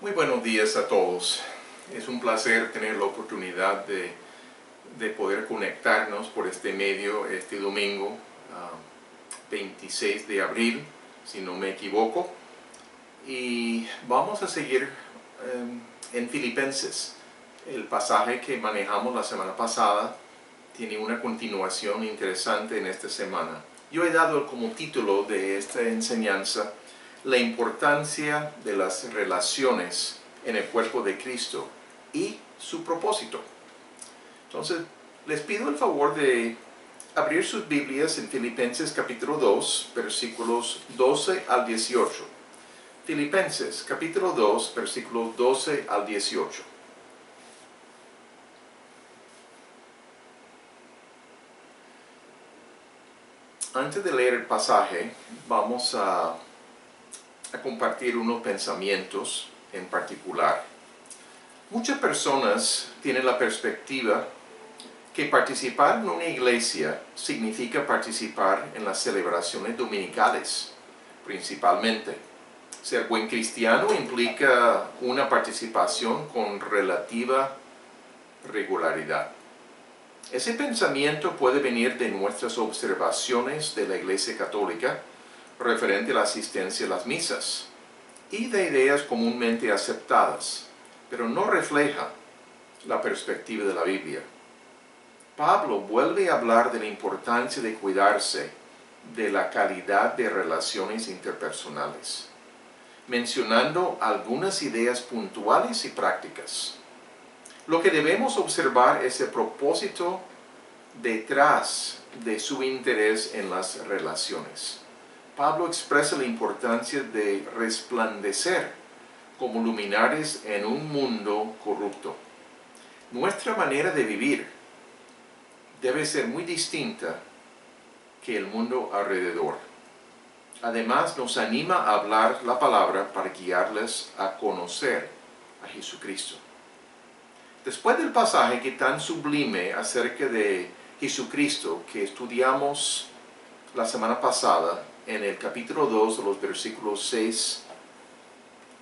Muy buenos días a todos. Es un placer tener la oportunidad de poder conectarnos por este medio este domingo, 26 de abril, si no me equivoco. Y vamos a seguir en Filipenses. El pasaje que manejamos la semana pasada tiene una continuación interesante en esta semana. Yo he dado como título de esta enseñanza la importancia de las relaciones en el cuerpo de Cristo y su propósito. Entonces, les pido el favor de abrir sus Biblias en Filipenses capítulo 2, versículos 12 al 18. Filipenses capítulo 2, versículos 12 al 18. Antes de leer el pasaje, vamos a compartir unos pensamientos en particular. Muchas personas tienen la perspectiva que participar en una iglesia significa participar en las celebraciones dominicales, principalmente. Ser buen cristiano implica una participación con relativa regularidad. Ese pensamiento puede venir de nuestras observaciones de la Iglesia Católica referente a la asistencia a las misas y de ideas comúnmente aceptadas, pero no refleja la perspectiva de la Biblia. Pablo vuelve a hablar de la importancia de cuidarse de la calidad de relaciones interpersonales, mencionando algunas ideas puntuales y prácticas. Lo que debemos observar es el propósito detrás de su interés en las relaciones. Pablo expresa la importancia de resplandecer como luminares en un mundo corrupto. Nuestra manera de vivir debe ser muy distinta que el mundo alrededor. Además, nos anima a hablar la palabra para guiarles a conocer a Jesucristo. Después del pasaje que tan sublime acerca de Jesucristo que estudiamos la semana pasada, en el capítulo 2, de los versículos 6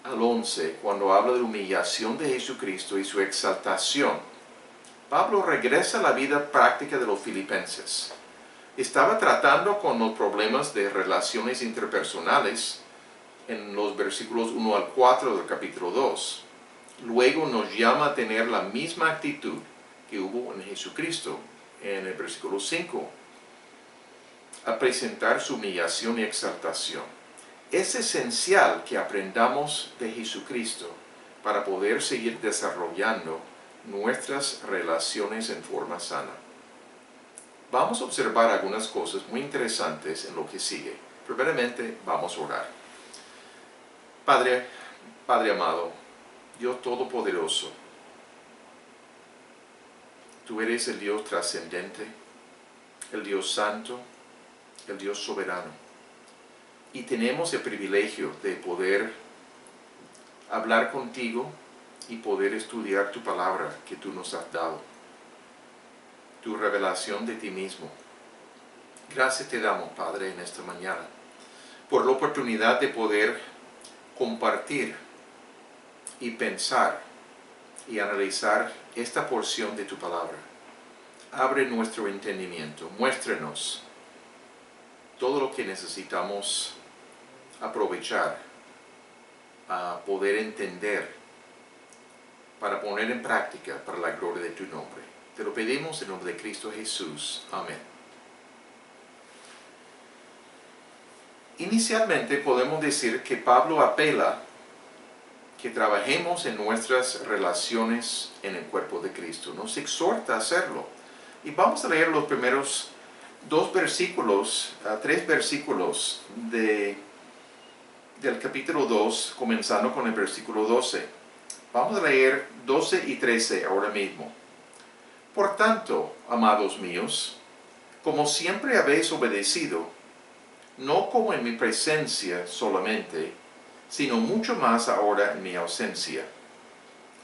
al 11, cuando habla de la humillación de Jesucristo y su exaltación, Pablo regresa a la vida práctica de los filipenses. Estaba tratando con los problemas de relaciones interpersonales en los versículos 1 al 4 del capítulo 2. Luego nos llama a tener la misma actitud que hubo en Jesucristo en el versículo 5. A presentar su humillación y exaltación. Es esencial que aprendamos de Jesucristo para poder seguir desarrollando nuestras relaciones en forma sana. Vamos a observar algunas cosas muy interesantes en lo que sigue. Primeramente, vamos a orar. Padre amado, Dios Todopoderoso, tú eres el Dios trascendente, el Dios santo, el Dios soberano. Y tenemos el privilegio de poder hablar contigo y poder estudiar tu palabra que tú nos has dado, tu revelación de ti mismo. Gracias te damos, Padre, en esta mañana, por la oportunidad de poder compartir y pensar y analizar esta porción de tu palabra. Abre nuestro entendimiento, muéstranos todo lo que necesitamos aprovechar a poder entender para poner en práctica para la gloria de tu nombre. Te lo pedimos en nombre de Cristo Jesús. Amén. Inicialmente podemos decir que Pablo apela que trabajemos en nuestras relaciones en el cuerpo de Cristo. Nos exhorta a hacerlo. Y vamos a leer los primeros tres versículos del capítulo 2, comenzando con el versículo 12. Vamos a leer 12 y 13 ahora mismo. Por tanto, amados míos, como siempre habéis obedecido, no como en mi presencia solamente, sino mucho más ahora en mi ausencia,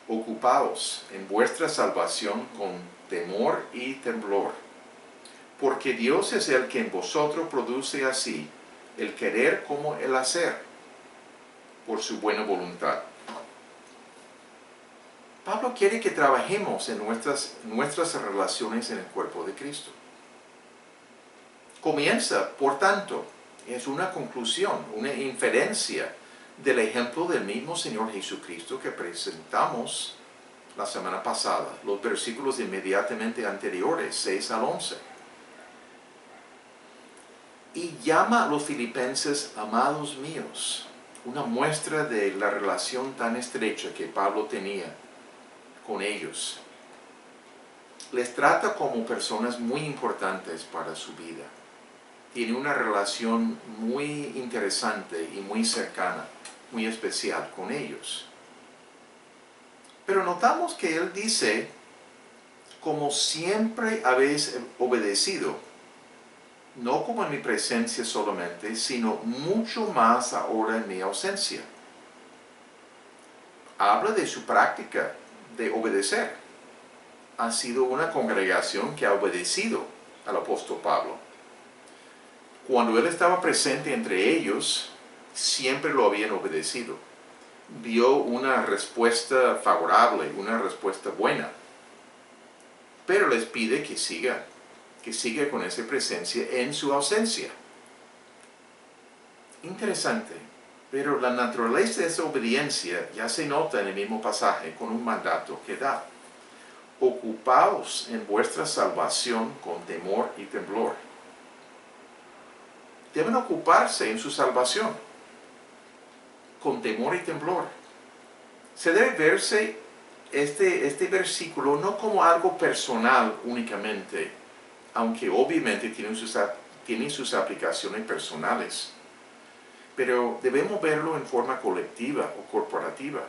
ocupaos en vuestra salvación con temor y temblor, porque Dios es el que en vosotros produce así el querer como el hacer, por su buena voluntad. Pablo quiere que trabajemos en nuestras relaciones en el cuerpo de Cristo. Comienza, por tanto, es una conclusión, una inferencia del ejemplo del mismo Señor Jesucristo que presentamos la semana pasada, los versículos inmediatamente anteriores, 6 al 11. Y llama a los filipenses amados míos, una muestra de la relación tan estrecha que Pablo tenía con ellos. Les trata como personas muy importantes para su vida. Tiene una relación muy interesante y muy cercana, muy especial con ellos. Pero notamos que él dice, como siempre habéis obedecido, no como en mi presencia solamente, sino mucho más ahora en mi ausencia. Habla de su práctica de obedecer. Ha sido una congregación que ha obedecido al apóstol Pablo. Cuando él estaba presente entre ellos, siempre lo habían obedecido. Vio una respuesta favorable, una respuesta buena. Pero les pide que siga con esa presencia en su ausencia. Interesante, pero la naturaleza de esa obediencia ya se nota en el mismo pasaje con un mandato que da. Ocupaos en vuestra salvación con temor y temblor. Deben ocuparse en su salvación con temor y temblor. Se debe verse este versículo no como algo personal únicamente, aunque obviamente tiene sus aplicaciones personales, pero debemos verlo en forma colectiva o corporativa.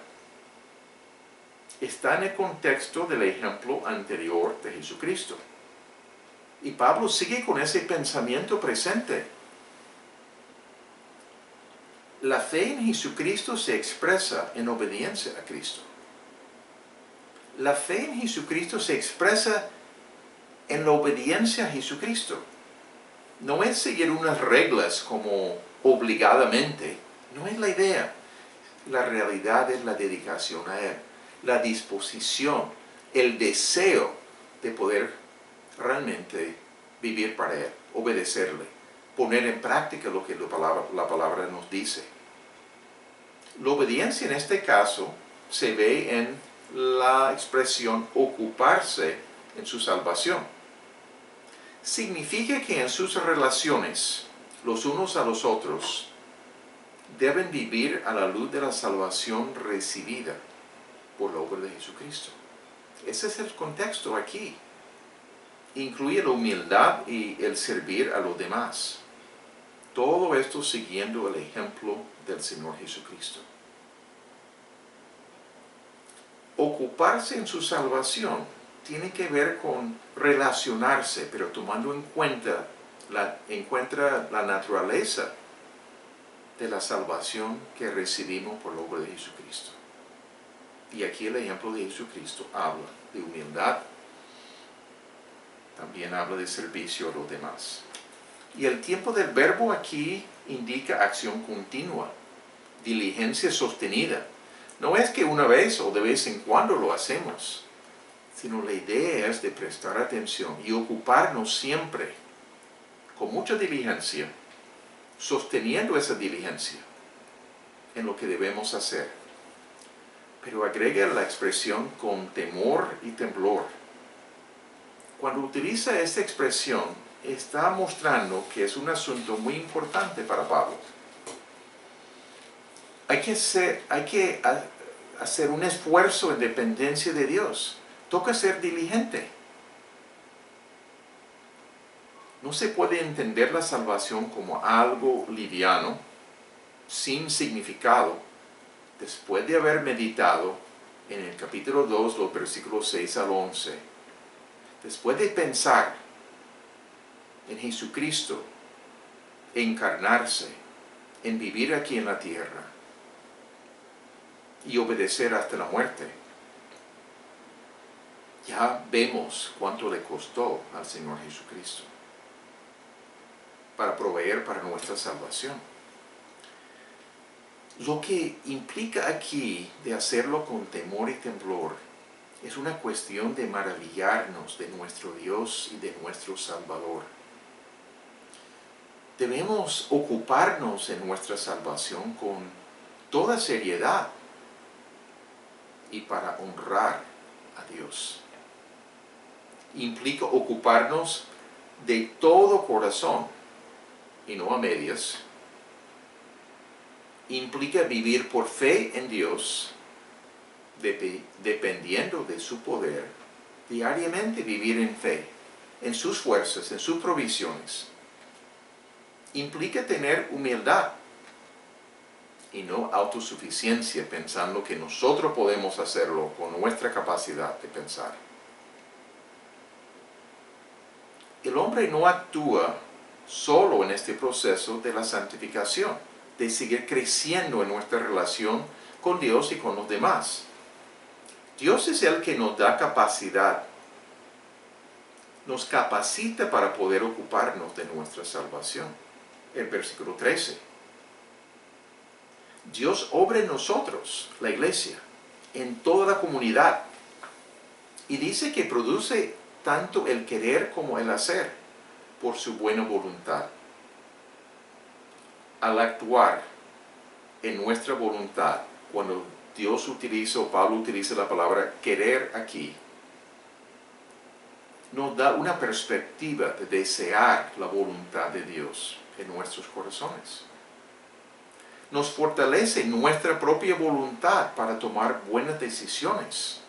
Está en el contexto del ejemplo anterior de Jesucristo. Y Pablo sigue con ese pensamiento presente. La fe en Jesucristo se expresa en obediencia a Cristo. La fe en Jesucristo se expresa en la obediencia a Jesucristo. No es seguir unas reglas como obligadamente. No es la idea. La realidad es la dedicación a Él. La disposición, el deseo de poder realmente vivir para Él, obedecerle, poner en práctica lo que la palabra nos dice. La obediencia en este caso se ve en la expresión ocuparse en su salvación. Significa que en sus relaciones, los unos a los otros, deben vivir a la luz de la salvación recibida por la obra de Jesucristo. Ese es el contexto aquí. Incluye la humildad y el servir a los demás. Todo esto siguiendo el ejemplo del Señor Jesucristo. Ocuparse en su salvación tiene que ver con relacionarse, pero tomando en cuenta la naturaleza de la salvación que recibimos por la obra de Jesucristo. Y aquí el ejemplo de Jesucristo habla de humildad, también habla de servicio a los demás. Y el tiempo del verbo aquí indica acción continua, diligencia sostenida. No es que una vez o de vez en cuando lo hacemos, sino la idea es de prestar atención y ocuparnos siempre con mucha diligencia, sosteniendo esa diligencia en lo que debemos hacer. Pero agrega la expresión con temor y temblor. Cuando utiliza esta expresión, está mostrando que es un asunto muy importante para Pablo. Hay que hacer un esfuerzo en dependencia de Dios. Toca ser diligente. No se puede entender la salvación como algo liviano, sin significado, después de haber meditado en el capítulo 2, los versículos 6 al 11. Después de pensar en Jesucristo, encarnarse, en vivir aquí en la tierra y obedecer hasta la muerte, ya vemos cuánto le costó al Señor Jesucristo para proveer para nuestra salvación. Lo que implica aquí de hacerlo con temor y temblor Es una cuestión de maravillarnos de nuestro Dios y de nuestro Salvador. Debemos ocuparnos en nuestra salvación con toda seriedad y para honrar a Dios. Implica ocuparnos de todo corazón y no a medias. Implica vivir por fe en Dios, dependiendo de su poder, diariamente vivir en fe, en sus fuerzas, en sus provisiones. Implica tener humildad y no autosuficiencia, pensando que nosotros podemos hacerlo con nuestra capacidad de pensar. El hombre no actúa solo en este proceso de la santificación, de seguir creciendo en nuestra relación con Dios y con los demás. Dios es el que nos da capacidad, nos capacita para poder ocuparnos de nuestra salvación. El versículo 13. Dios obra en nosotros, la iglesia, en toda la comunidad. Y dice que produce tanto el querer como el hacer por su buena voluntad. Al actuar en nuestra voluntad, cuando Dios utiliza, o Pablo utiliza la palabra querer aquí, nos da una perspectiva de desear la voluntad de Dios en nuestros corazones. Nos fortalece nuestra propia voluntad para tomar buenas decisiones.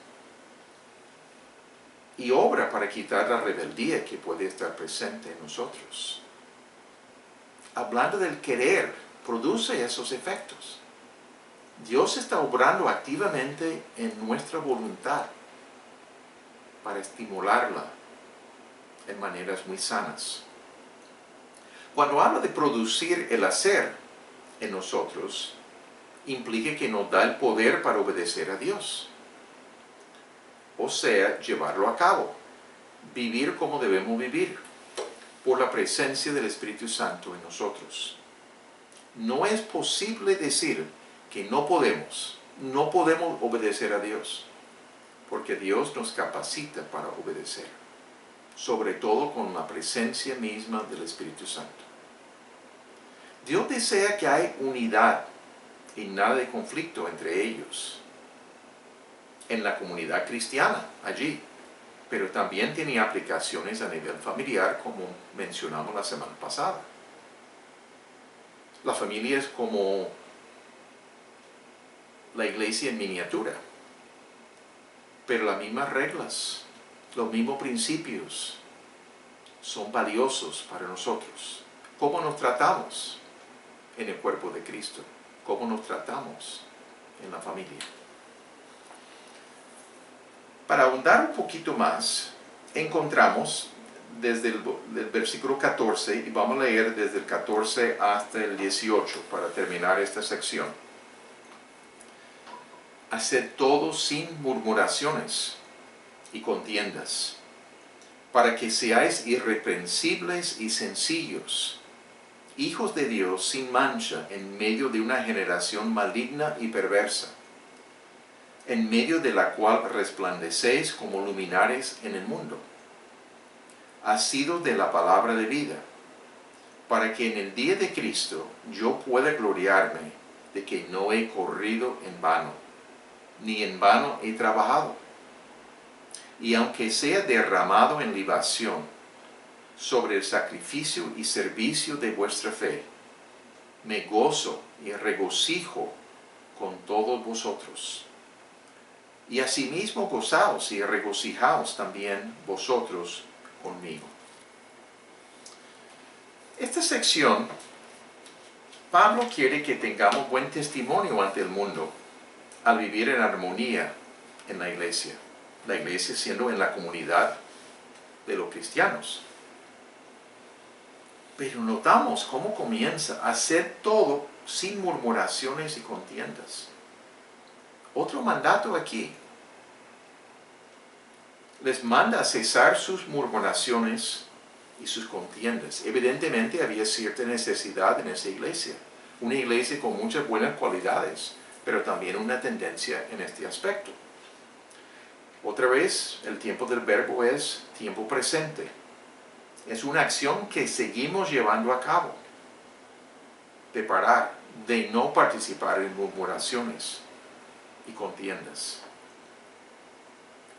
Y obra para quitar la rebeldía que puede estar presente en nosotros. Hablando del querer, produce esos efectos. Dios está obrando activamente en nuestra voluntad para estimularla en maneras muy sanas. Cuando habla de producir el hacer en nosotros, implica que nos da el poder para obedecer a Dios. O sea, llevarlo a cabo, vivir como debemos vivir, por la presencia del Espíritu Santo en nosotros. No es posible decir que no podemos obedecer a Dios, porque Dios nos capacita para obedecer, sobre todo con la presencia misma del Espíritu Santo. Dios desea que haya unidad y nada de conflicto entre ellos en la comunidad cristiana allí, pero también tiene aplicaciones a nivel familiar, como mencionamos la semana pasada. La familia es como la iglesia en miniatura, pero las mismas reglas, los mismos principios son valiosos para nosotros. ¿Cómo nos tratamos en el cuerpo de Cristo? ¿Cómo nos tratamos en la familia? Para ahondar un poquito más, encontramos desde el versículo 14, y vamos a leer desde el 14 hasta el 18 para terminar esta sección. Haced todo sin murmuraciones y contiendas, para que seáis irreprensibles y sencillos, hijos de Dios sin mancha en medio de una generación maligna y perversa, en medio de la cual resplandecéis como luminares en el mundo, asidos de la palabra de vida, para que en el día de Cristo yo pueda gloriarme de que no he corrido en vano, ni en vano he trabajado. Y aunque sea derramado en libación sobre el sacrificio y servicio de vuestra fe, me gozo y regocijo con todos vosotros. Y asimismo gozaos y regocijaos también vosotros conmigo. Esta sección, Pablo quiere que tengamos buen testimonio ante el mundo al vivir en armonía en la iglesia siendo en la comunidad de los cristianos. Pero notamos cómo comienza a hacer todo sin murmuraciones y contiendas. Otro mandato aquí. Les manda a cesar sus murmuraciones y sus contiendas. Evidentemente había cierta necesidad en esa iglesia. Una iglesia con muchas buenas cualidades, pero también una tendencia en este aspecto. Otra vez, el tiempo del verbo es tiempo presente. Es una acción que seguimos llevando a cabo. De parar, de no participar en murmuraciones y contiendas.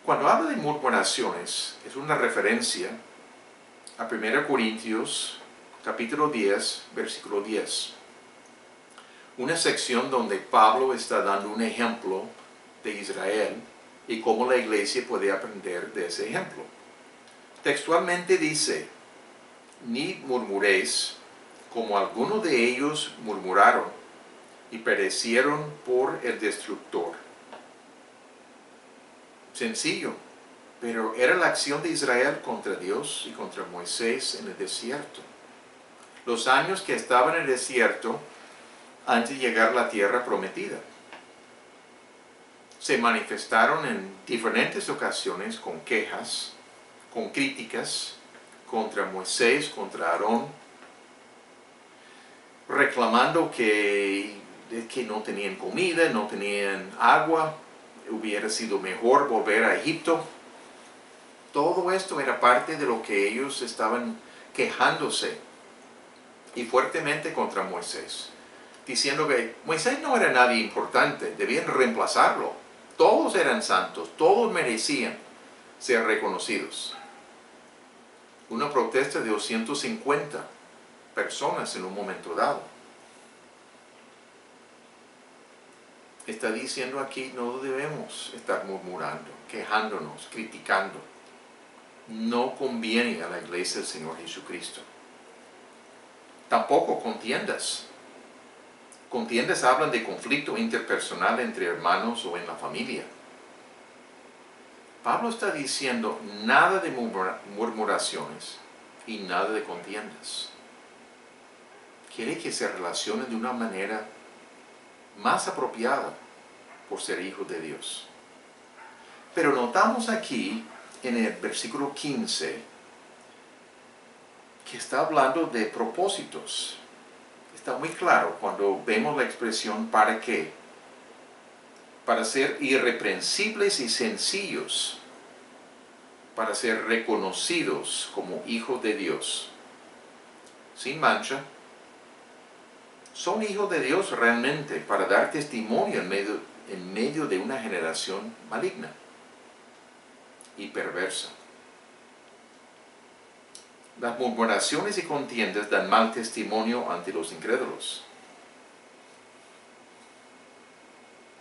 Cuando habla de murmuraciones, es una referencia a 1 Corintios capítulo 10, versículo 10. Una sección donde Pablo está dando un ejemplo de Israel y cómo la iglesia puede aprender de ese ejemplo. Textualmente dice, ni murmuréis, como algunos de ellos murmuraron y perecieron por el destructor. Sencillo, pero era la acción de Israel contra Dios y contra Moisés en el desierto. Los años que estaban en el desierto antes de llegar a la tierra prometida. Se manifestaron en diferentes ocasiones con quejas, con críticas contra Moisés, contra Aarón, reclamando que no tenían comida, no tenían agua, hubiera sido mejor volver a Egipto. Todo esto era parte de lo que ellos estaban quejándose y fuertemente contra Moisés, diciendo que Moisés no era nadie importante, debían reemplazarlo. Todos eran santos, todos merecían ser reconocidos. Una protesta de 250 personas en un momento dado. Está diciendo aquí, no debemos estar murmurando, quejándonos, criticando. No conviene a la iglesia del Señor Jesucristo. Tampoco contiendas. Contiendas hablan de conflicto interpersonal entre hermanos o en la familia. Pablo está diciendo nada de murmuraciones y nada de contiendas. Quiere que se relacionen de una manera más apropiada por ser hijos de Dios. Pero notamos aquí en el versículo 15 que está hablando de propósitos. Está muy claro cuando vemos la expresión ¿para qué? Para ser irreprensibles y sencillos, para ser reconocidos como hijos de Dios, sin mancha. Son hijos de Dios realmente para dar testimonio en medio de una generación maligna y perversa. Las murmuraciones y contiendas dan mal testimonio ante los incrédulos.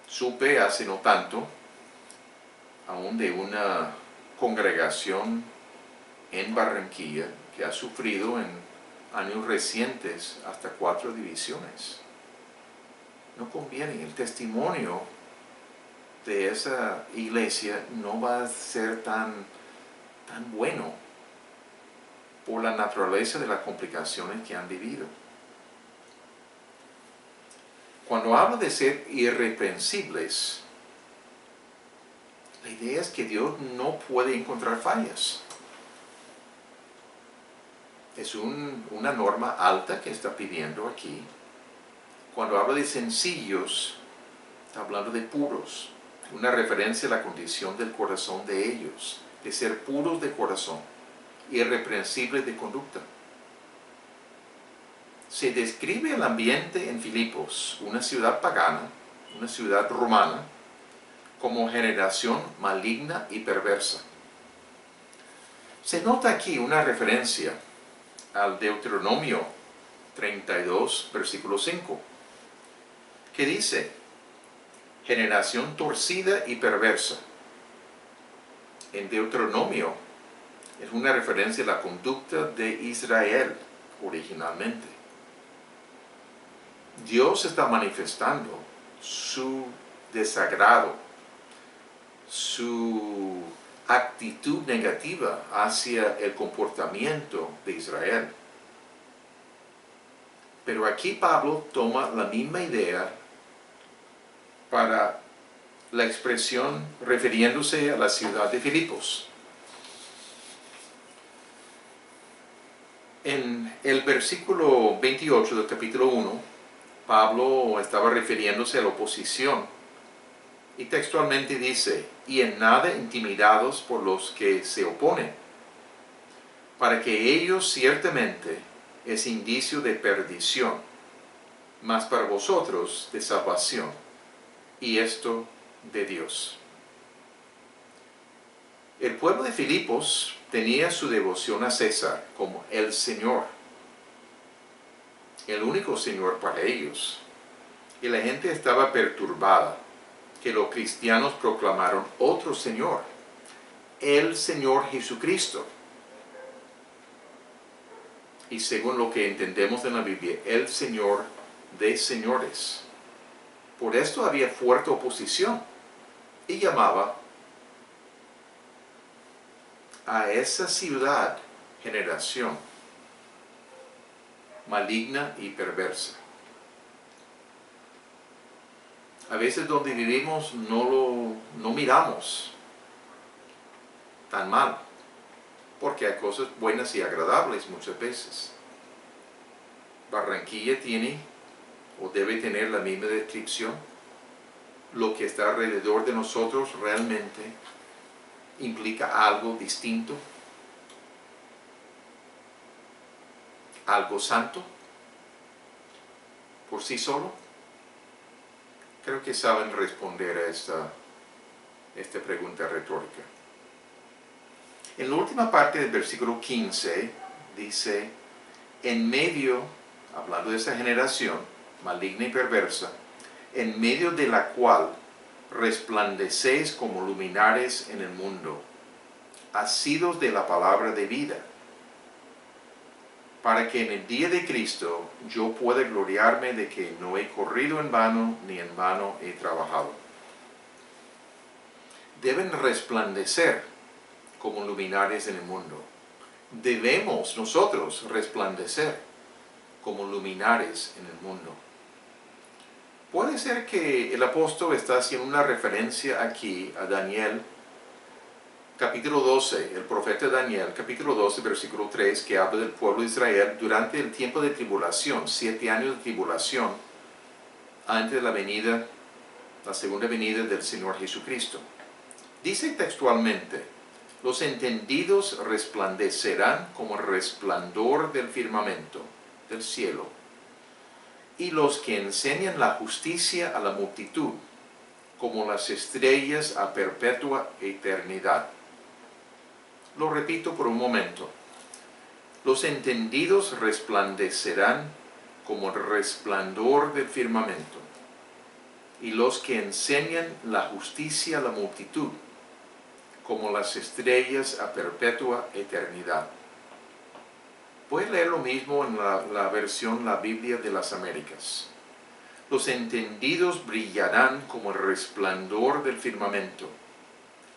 Supe hace no tanto, aún de una congregación en Barranquilla que ha sufrido en años recientes hasta 4 divisiones. No conviene, el testimonio de esa iglesia no va a ser tan bueno por la naturaleza de las complicaciones que han vivido. Cuando habla de ser irreprensibles, la idea es que Dios no puede encontrar fallas. Es una norma alta que está pidiendo aquí. Cuando habla de sencillos, está hablando de puros. Una referencia a la condición del corazón de ellos, de ser puros de corazón, irreprensibles de conducta. Se describe el ambiente en Filipos, una ciudad pagana, una ciudad romana, como generación maligna y perversa. Se nota aquí una referencia al Deuteronomio 32, versículo 5, que dice, generación torcida y perversa. En Deuteronomio es una referencia a la conducta de Israel originalmente. Dios está manifestando su desagrado, su actitud negativa hacia el comportamiento de Israel. Pero aquí Pablo toma la misma idea para la expresión refiriéndose a la ciudad de Filipos. En el versículo 28 del capítulo 1, Pablo estaba refiriéndose a la oposición Y textualmente dice, y en nada intimidados por los que se oponen, para que ellos ciertamente es indicio de perdición, mas para vosotros de salvación, y esto de Dios. El pueblo de Filipos tenía su devoción a César como el Señor, el único Señor para ellos. Y la gente estaba perturbada que los cristianos proclamaron otro Señor, el Señor Jesucristo. Y según lo que entendemos en la Biblia, el Señor de señores. Por esto había fuerte oposición y llamaba a esa ciudad generación maligna y perversa. A veces donde vivimos no miramos tan mal, porque hay cosas buenas y agradables muchas veces. Barranquilla tiene o debe tener la misma descripción. Lo que está alrededor de nosotros realmente implica algo distinto, algo santo por sí solo. Creo que saben responder a esta pregunta retórica. En la última parte del versículo 15 dice, en medio, hablando de esa generación maligna y perversa, en medio de la cual resplandecéis como luminares en el mundo, asidos de la palabra de vida, para que en el día de Cristo yo pueda gloriarme de que no he corrido en vano, ni en vano he trabajado. Deben resplandecer como luminares en el mundo. Debemos nosotros resplandecer como luminares en el mundo. Puede ser que el apóstol está haciendo una referencia aquí a Daniel, capítulo 12, el profeta Daniel, capítulo 12, versículo 3, que habla del pueblo de Israel durante el tiempo de tribulación, 7 años de tribulación, antes de la segunda venida del Señor Jesucristo. Dice textualmente, los entendidos resplandecerán como el resplandor del firmamento, del cielo, y los que enseñan la justicia a la multitud, como las estrellas a perpetua eternidad. Lo repito por un momento. Los entendidos resplandecerán como el resplandor del firmamento, y los que enseñan la justicia a la multitud, como las estrellas a perpetua eternidad. Puedes leer lo mismo en la versión La Biblia de las Américas. Los entendidos brillarán como el resplandor del firmamento,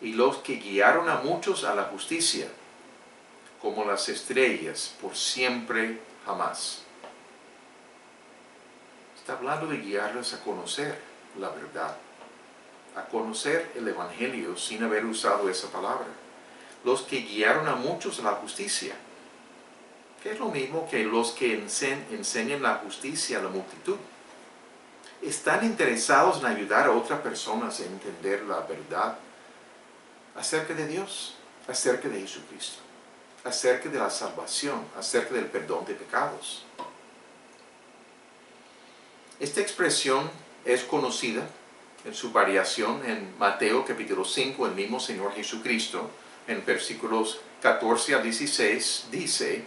y los que guiaron a muchos a la justicia, como las estrellas, por siempre jamás. Está hablando de guiarlos a conocer la verdad, a conocer el Evangelio sin haber usado esa palabra. Los que guiaron a muchos a la justicia, que es lo mismo que los que enseñan la justicia a la multitud. Están interesados en ayudar a otras personas a entender la verdad acerca de Dios, acerca de Jesucristo, acerca de la salvación, acerca del perdón de pecados. Esta expresión es conocida en su variación en Mateo capítulo 5, el mismo Señor Jesucristo, en versículos 14 a 16, dice,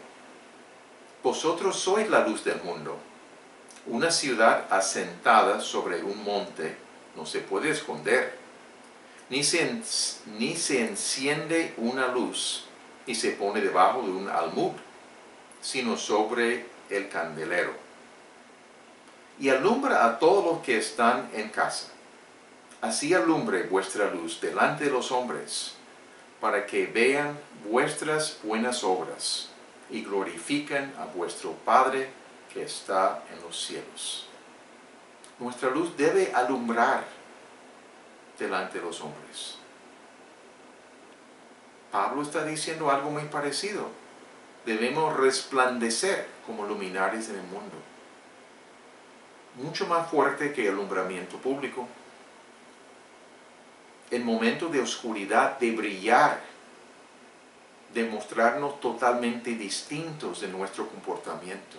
vosotros sois la luz del mundo. Una ciudad asentada sobre un monte no se puede esconder, ni se enciende una luz y se pone debajo de un almud, sino sobre el candelero. Y alumbra a todos los que están en casa. Así alumbre vuestra luz delante de los hombres, para que vean vuestras buenas obras y glorifiquen a vuestro Padre que está en los cielos. Nuestra luz debe alumbrar delante de los hombres. Pablo está diciendo algo muy parecido. Debemos resplandecer como luminares en el mundo. Mucho más fuerte que el alumbramiento público. en momentos de oscuridad, de brillar, de mostrarnos totalmente distintos en nuestro comportamiento,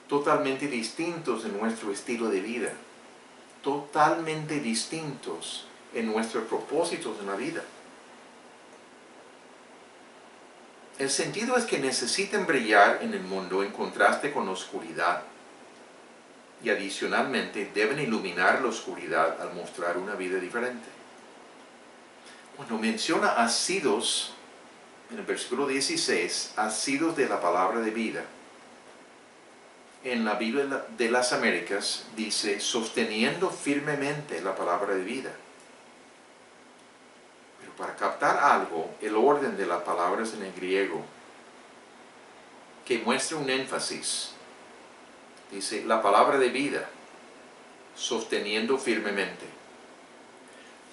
totalmente distintos en nuestro estilo de vida, totalmente distintos en nuestros propósitos en la vida. El sentido es que necesitan brillar en el mundo en contraste con la oscuridad. Y adicionalmente deben iluminar la oscuridad al mostrar una vida diferente. Cuando menciona asidos, en el versículo 16, asidos de la palabra de vida, en la Biblia de las Américas dice, sosteniendo firmemente la palabra de vida. Pero para captar algo, el orden de las palabras en el griego, que muestra un énfasis, dice, la palabra de vida, sosteniendo firmemente.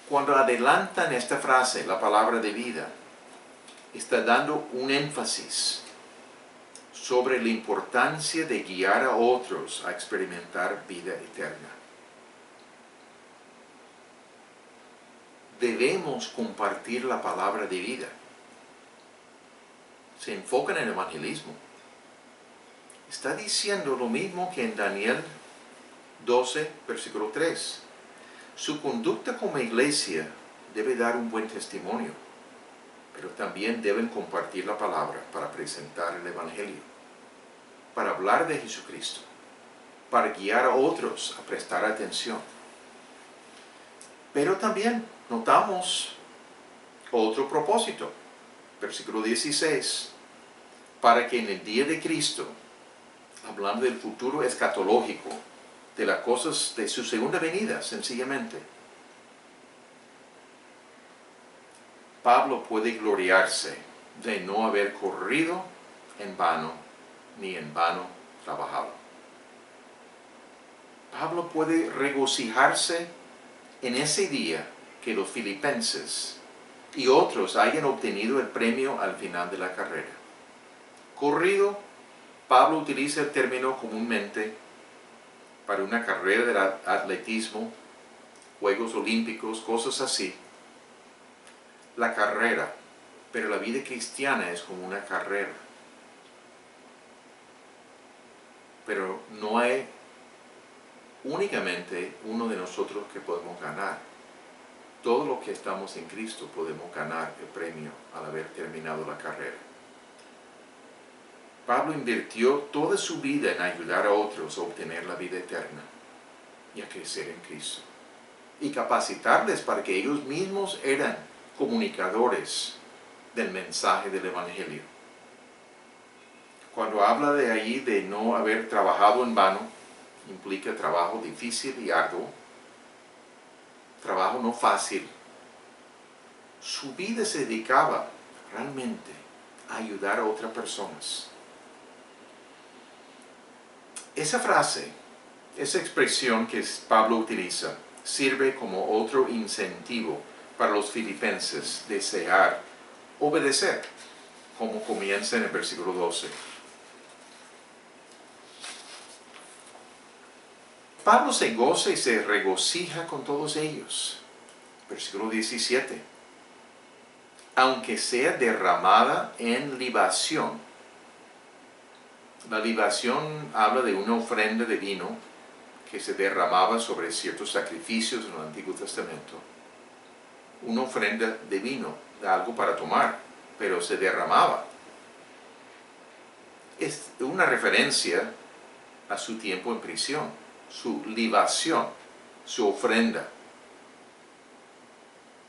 Cuando adelantan esta frase, la palabra de vida, está dando un énfasis sobre la importancia de guiar a otros a experimentar vida eterna. Debemos compartir la palabra de vida. Se enfocan en el evangelismo. Está diciendo lo mismo que en Daniel 12, versículo 3. Su conducta como iglesia debe dar un buen testimonio, pero también deben compartir la palabra para presentar el evangelio, para hablar de Jesucristo, para guiar a otros a prestar atención. Pero también notamos otro propósito, versículo 16, para que en el día de Cristo, hablando del futuro escatológico, de las cosas de su segunda venida, sencillamente, Pablo puede gloriarse de no haber corrido en vano, ni en vano trabajado. Pablo puede regocijarse en ese día que los filipenses y otros hayan obtenido el premio al final de la carrera. Corrido, Pablo utiliza el término comúnmente para una carrera de atletismo, Juegos Olímpicos, cosas así. La carrera, pero la vida cristiana es como una carrera. Pero no hay únicamente uno de nosotros que podemos ganar. Todo lo que estamos en Cristo podemos ganar el premio al haber terminado la carrera. Pablo invirtió toda su vida en ayudar a otros a obtener la vida eterna y a crecer en Cristo. Y capacitarles para que ellos mismos eran comunicadores del mensaje del Evangelio. Cuando habla de ahí de no haber trabajado en vano, implica trabajo difícil y arduo, trabajo no fácil. Su vida se dedicaba realmente a ayudar a otras personas. Esa frase, esa expresión que Pablo utiliza, sirve como otro incentivo para los filipenses desear obedecer, como comienza en el versículo 12. Pablo se goza y se regocija con todos ellos. Versículo 17. Aunque sea derramada en libación. La libación habla de una ofrenda de vino que se derramaba sobre ciertos sacrificios en el Antiguo Testamento. Una ofrenda de vino, de algo para tomar, pero se derramaba. Es una referencia a su tiempo en prisión, su libación, su ofrenda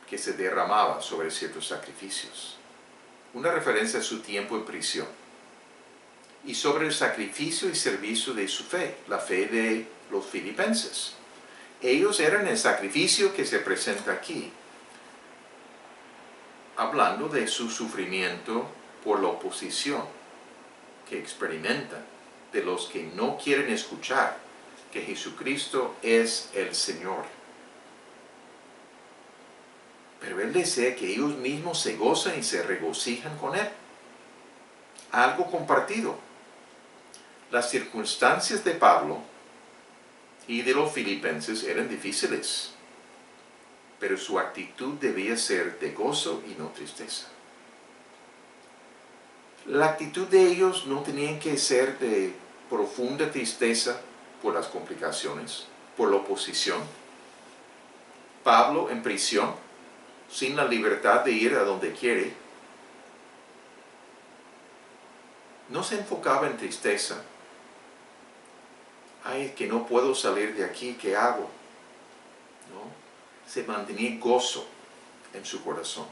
que se derramaba sobre ciertos sacrificios. Una referencia a su tiempo en prisión. Y sobre el sacrificio y servicio de su fe, la fe de los filipenses. Ellos eran el sacrificio que se presenta aquí, hablando de su sufrimiento por la oposición que experimentan, de los que no quieren escuchar que Jesucristo es el Señor. Pero Él desea que ellos mismos se gozan y se regocijan con Él. Algo compartido. Las circunstancias de Pablo y de los filipenses eran difíciles. pero su actitud debía ser de gozo y no tristeza. La actitud de ellos no tenía que ser de profunda tristeza por las complicaciones, por la oposición. Pablo en prisión, sin la libertad de ir a donde quiere, no se enfocaba en tristeza. Ay, es que no puedo salir de aquí, ¿qué hago? ¿No? Se mantenía gozo en su corazón.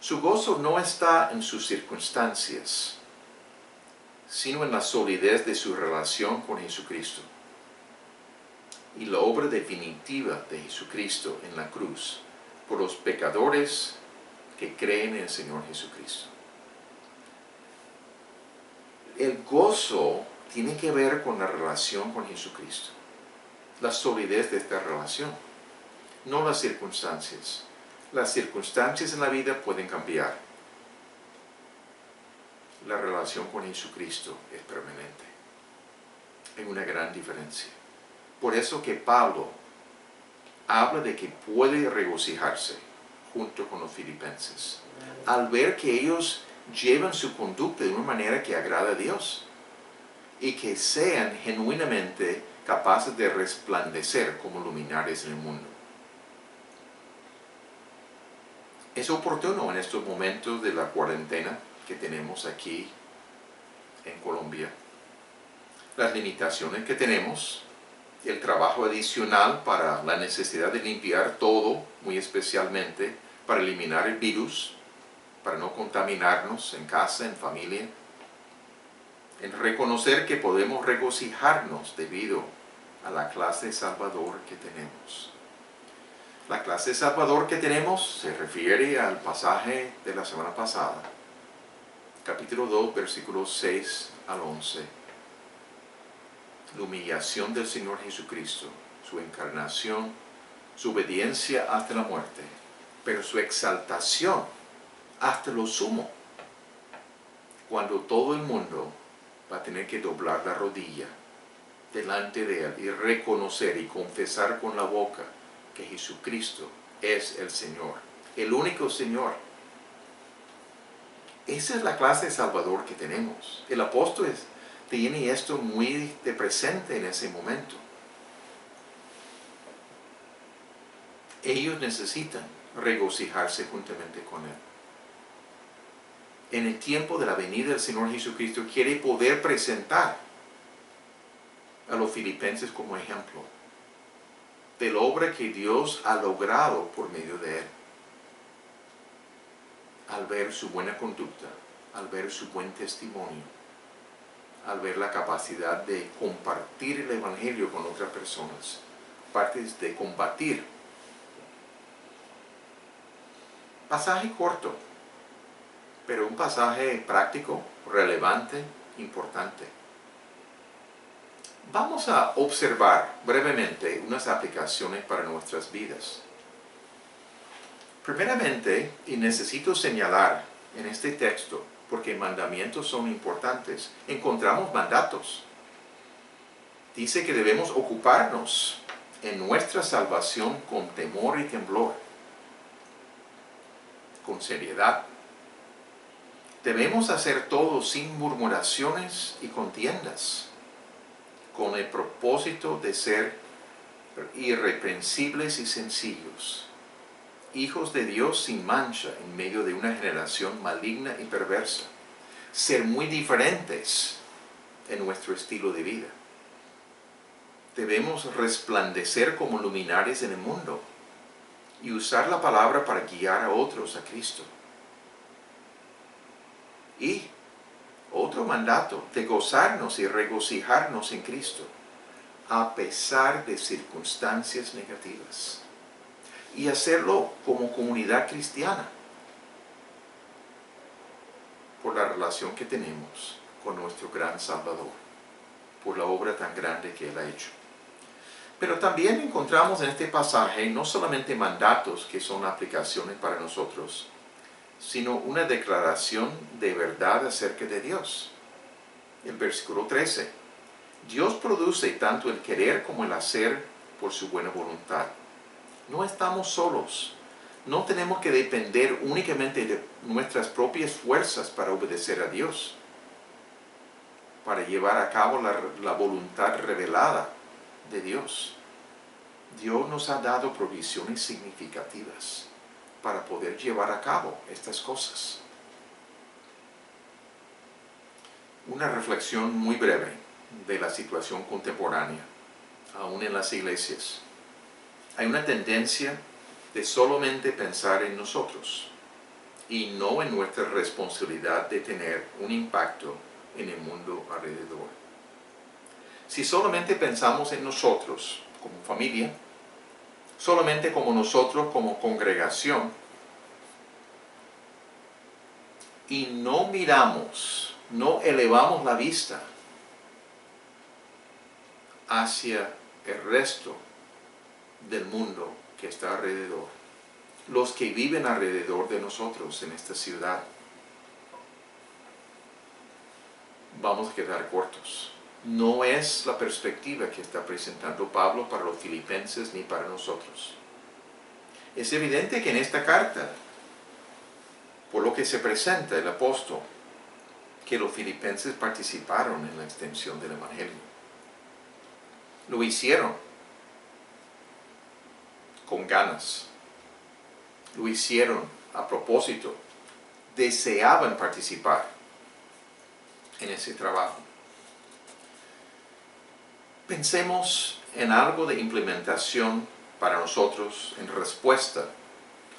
Su gozo no está en sus circunstancias, sino en la solidez de su relación con Jesucristo y la obra definitiva de Jesucristo en la cruz por los pecadores que creen en el Señor Jesucristo. El gozo tiene que ver con la relación con Jesucristo, la solidez de esta relación, no las circunstancias. Las circunstancias en la vida pueden cambiar. La relación con Jesucristo es permanente. Hay una gran diferencia. Por eso que Pablo habla de que puede regocijarse junto con los filipenses, al ver que ellos llevan su conducta de una manera que agrada a Dios y que sean genuinamente capaces de resplandecer como luminares en el mundo. Es oportuno en estos momentos de la cuarentena que tenemos aquí en Colombia, las limitaciones que tenemos, el trabajo adicional para la necesidad de limpiar todo, muy especialmente para eliminar el virus, para no contaminarnos en casa, en familia, en reconocer que podemos regocijarnos debido a la clase de Salvador que tenemos. La clase de Salvador que tenemos se refiere al pasaje de la semana pasada, capítulo 2, versículos 6 al 11. La humillación del Señor Jesucristo, su encarnación, su obediencia hasta la muerte, pero su exaltación hasta lo sumo, cuando todo el mundo va a tener que doblar la rodilla delante de Él y reconocer y confesar con la boca que Jesucristo es el Señor, el único Señor. Esa es la clase de Salvador que tenemos. El apóstol tiene esto muy de presente en ese momento. Ellos necesitan regocijarse juntamente con Él. En el tiempo de la venida del Señor Jesucristo quiere poder presentar a los filipenses como ejemplo de la obra que Dios ha logrado por medio de Él. Al ver su buena conducta, al ver su buen testimonio, al ver la capacidad de compartir el Evangelio con otras personas, partes de combatir. Pasaje corto, pero un pasaje práctico, relevante, importante. Vamos a observar brevemente unas aplicaciones para nuestras vidas. Primeramente, y necesito señalar en este texto, porque mandamientos son importantes, encontramos mandatos. Dice que debemos ocuparnos en nuestra salvación con temor y temblor, con seriedad. Debemos hacer todo sin murmuraciones y contiendas, con el propósito de ser irreprensibles y sencillos, hijos de Dios sin mancha en medio de una generación maligna y perversa. Ser muy diferentes en nuestro estilo de vida. Debemos resplandecer como luminares en el mundo y usar la palabra para guiar a otros a Cristo. Y otro mandato, de gozarnos y regocijarnos en Cristo, a pesar de circunstancias negativas. Y hacerlo como comunidad cristiana, por la relación que tenemos con nuestro gran Salvador, por la obra tan grande que Él ha hecho. Pero también encontramos en este pasaje no solamente mandatos que son aplicaciones para nosotros, sino una declaración de verdad acerca de Dios. El versículo 13. Dios produce tanto el querer como el hacer por su buena voluntad. No estamos solos. No tenemos que depender únicamente de nuestras propias fuerzas para obedecer a Dios, para llevar a cabo la voluntad revelada de Dios. Dios nos ha dado provisiones significativas para poder llevar a cabo estas cosas. Una reflexión muy breve de la situación contemporánea, aún en las iglesias. Hay una tendencia de solamente pensar en nosotros y no en nuestra responsabilidad de tener un impacto en el mundo alrededor. Si solamente pensamos en nosotros como familia, solamente como nosotros como congregación, y no miramos, no elevamos la vista hacia el resto del mundo que está alrededor, los que viven alrededor de nosotros en esta ciudad, vamos a quedar cortos. No es la perspectiva que está presentando Pablo para los filipenses ni para nosotros. Es evidente que en esta carta, por lo que se presenta el apóstol, que los filipenses participaron en la extensión del evangelio. Lo hicieron con ganas. Lo hicieron a propósito. Deseaban participar en ese trabajo. Pensemos en algo de implementación para nosotros en respuesta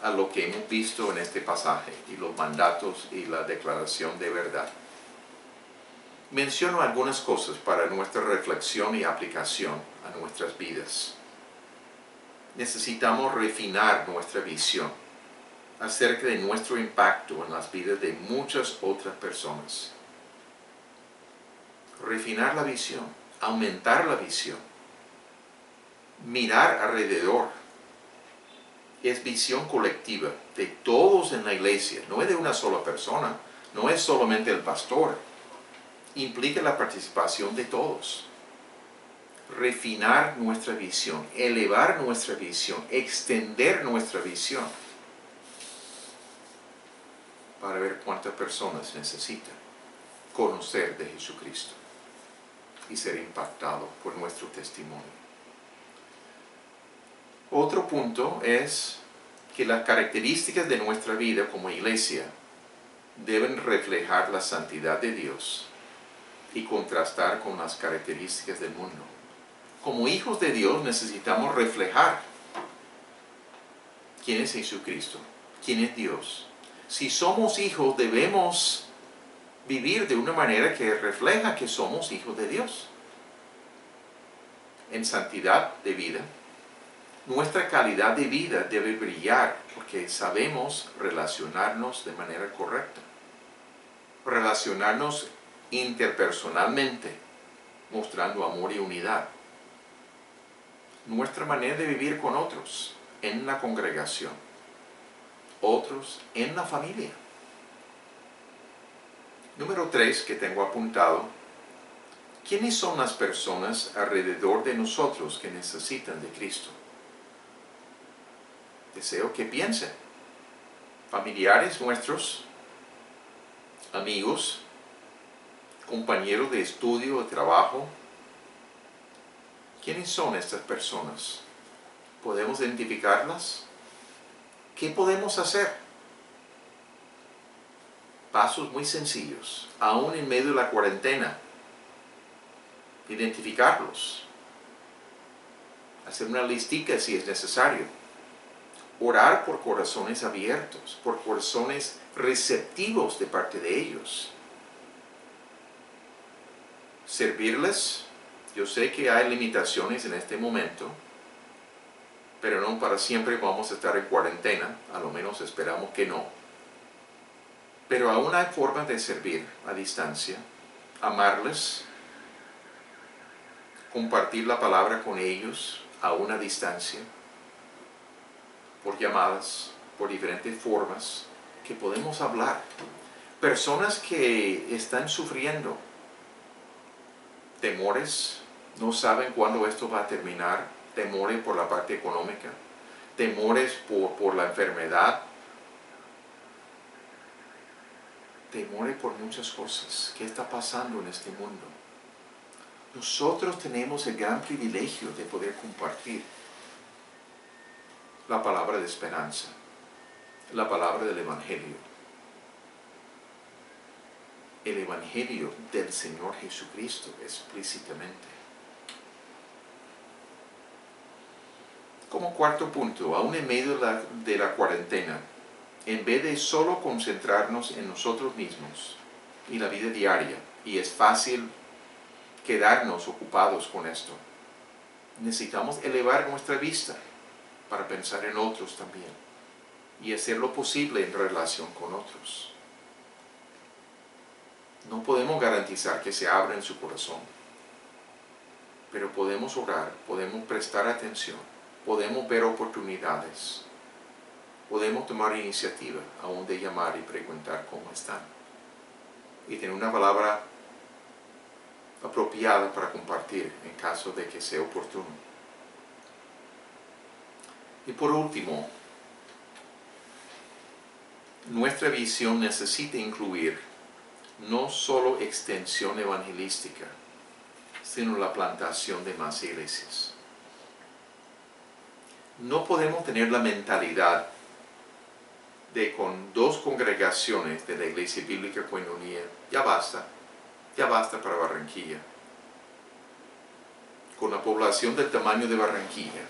a lo que hemos visto en este pasaje y los mandatos y la declaración de verdad. Menciono algunas cosas para nuestra reflexión y aplicación a nuestras vidas. Necesitamos refinar nuestra visión acerca de nuestro impacto en las vidas de muchas otras personas. Refinar la visión, aumentar la visión, mirar alrededor. Es visión colectiva de todos en la iglesia, no es de una sola persona, no es solamente el pastor. Implica la participación de todos. Refinar nuestra visión, elevar nuestra visión, extender nuestra visión para ver cuántas personas necesitan conocer de Jesucristo y ser impactados por nuestro testimonio. Otro punto es que las características de nuestra vida como iglesia deben reflejar la santidad de Dios y contrastar con las características del mundo. Como hijos de Dios necesitamos reflejar quién es Jesucristo, quién es Dios. Si somos hijos, debemos vivir de una manera que refleja que somos hijos de Dios. En santidad de vida, nuestra calidad de vida debe brillar porque sabemos relacionarnos de manera correcta. Relacionarnos interpersonalmente, mostrando amor y unidad. Nuestra manera de vivir con otros en la congregación, otros en la familia. Número 3 que tengo apuntado: ¿quiénes son las personas alrededor de nosotros que necesitan de Cristo? Deseo que piensen. Familiares nuestros, amigos, compañeros de estudio o trabajo. ¿Quiénes son estas personas? ¿Podemos identificarlas? ¿Qué podemos hacer? Pasos muy sencillos, aún en medio de la cuarentena. Identificarlos. Hacer una listica si es necesario. Orar por corazones abiertos, por corazones receptivos de parte de ellos. Servirles. Yo sé que hay limitaciones en este momento, pero no para siempre vamos a estar en cuarentena, a lo menos esperamos que no. Pero aún hay formas de servir a distancia, amarles, compartir la palabra con ellos a una distancia, por llamadas, por diferentes formas que podemos hablar. Personas que están sufriendo temores, no saben cuándo esto va a terminar, temores por la parte económica, temores por la enfermedad, temores por muchas cosas. ¿Qué está pasando en este mundo? Nosotros tenemos el gran privilegio de poder compartir la palabra de esperanza, la palabra del Evangelio. El Evangelio del Señor Jesucristo explícitamente. Como cuarto punto, aún en medio de la cuarentena, en vez de solo concentrarnos en nosotros mismos y la vida diaria, y es fácil quedarnos ocupados con esto, necesitamos elevar nuestra vista para pensar en otros también y hacer lo posible en relación con otros. No podemos garantizar que se abra en su corazón, pero podemos orar, podemos prestar atención, podemos ver oportunidades, podemos tomar iniciativa aún de llamar y preguntar cómo están y tener una palabra apropiada para compartir en caso de que sea oportuno. Y por último, nuestra visión necesita incluir no solo extensión evangelística, sino la plantación de más iglesias. No podemos tener la mentalidad de con 2 congregaciones de la Iglesia Bíblica Koinonia, ya basta para Barranquilla. Con la población del tamaño de Barranquilla,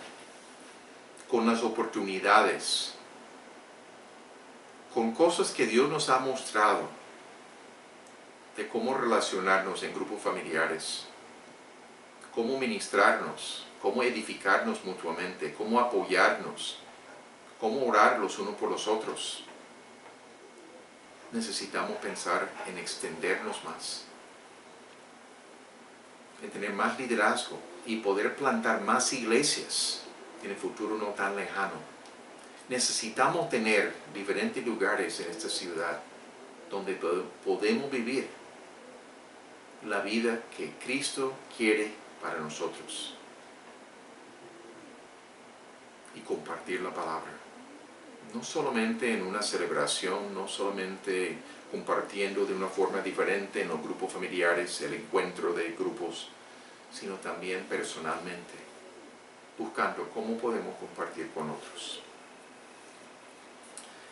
con las oportunidades, con cosas que Dios nos ha mostrado de cómo relacionarnos en grupos familiares, cómo ministrarnos, cómo edificarnos mutuamente, cómo apoyarnos, cómo orar los unos por los otros. Necesitamos pensar en extendernos más, en tener más liderazgo y poder plantar más iglesias en el futuro no tan lejano. Necesitamos tener diferentes lugares en esta ciudad donde podemos vivir la vida que Cristo quiere para nosotros y compartir la palabra. No solamente en una celebración, no solamente compartiendo de una forma diferente en los grupos familiares, el encuentro de grupos, sino también personalmente, buscando cómo podemos compartir con otros.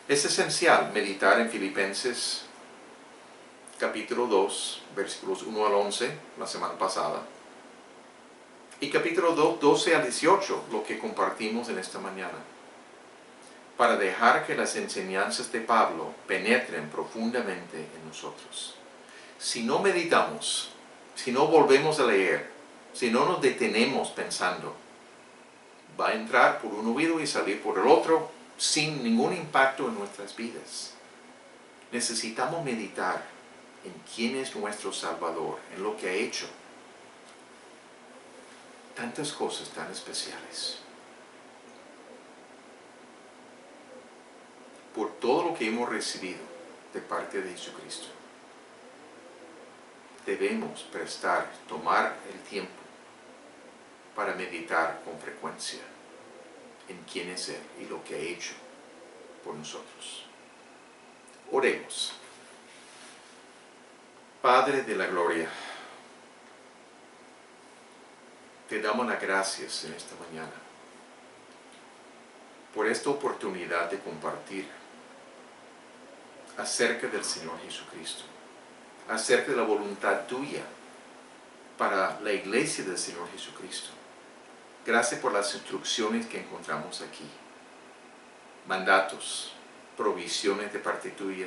Es esencial meditar en Filipenses capítulo 2, versículos 1 al 11, la semana pasada, y capítulo 2, 12 al 18, lo que compartimos en esta mañana, para dejar que las enseñanzas de Pablo penetren profundamente en nosotros. Si no meditamos, si no volvemos a leer, si no nos detenemos pensando, va a entrar por un oído y salir por el otro sin ningún impacto en nuestras vidas. Necesitamos meditar en quién es nuestro Salvador, en lo que ha hecho. Tantas cosas tan especiales. Por todo lo que hemos recibido de parte de Jesucristo, debemos tomar el tiempo para meditar con frecuencia en quién es Él y lo que ha hecho por nosotros. Oremos. Padre de la gloria, te damos las gracias en esta mañana por esta oportunidad de compartir acerca del Señor Jesucristo, acerca de la voluntad tuya para la iglesia del Señor Jesucristo. Gracias por las instrucciones que encontramos aquí, mandatos, provisiones de parte tuya,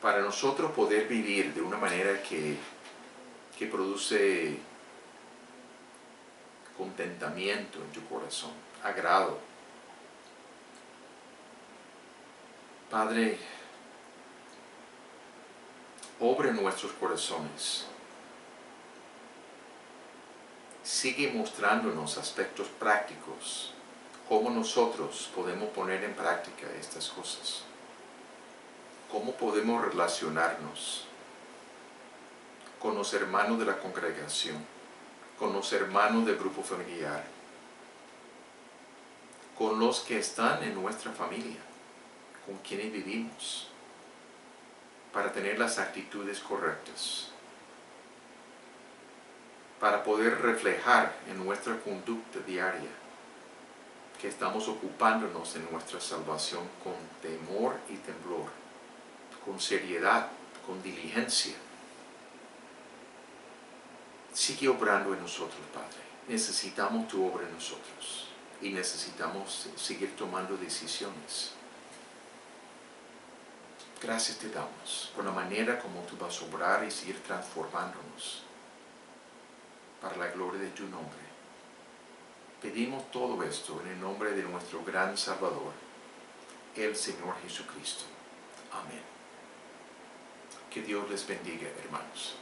para nosotros poder vivir de una manera que produce contentamiento en tu corazón, agrado. Padre, obra en nuestros corazones. Sigue mostrándonos aspectos prácticos, cómo nosotros podemos poner en práctica estas cosas. Cómo podemos relacionarnos con los hermanos de la congregación, con los hermanos del grupo familiar, con los que están en nuestra familia, con quienes vivimos, para tener las actitudes correctas, para poder reflejar en nuestra conducta diaria que estamos ocupándonos en nuestra salvación con temor y temblor, con seriedad, con diligencia. Sigue obrando en nosotros, Padre. Necesitamos tu obra en nosotros y necesitamos seguir tomando decisiones. Gracias te damos por la manera como tú vas a obrar y seguir transformándonos para la gloria de tu nombre. Pedimos todo esto en el nombre de nuestro gran Salvador, el Señor Jesucristo. Amén. Que Dios les bendiga, hermanos.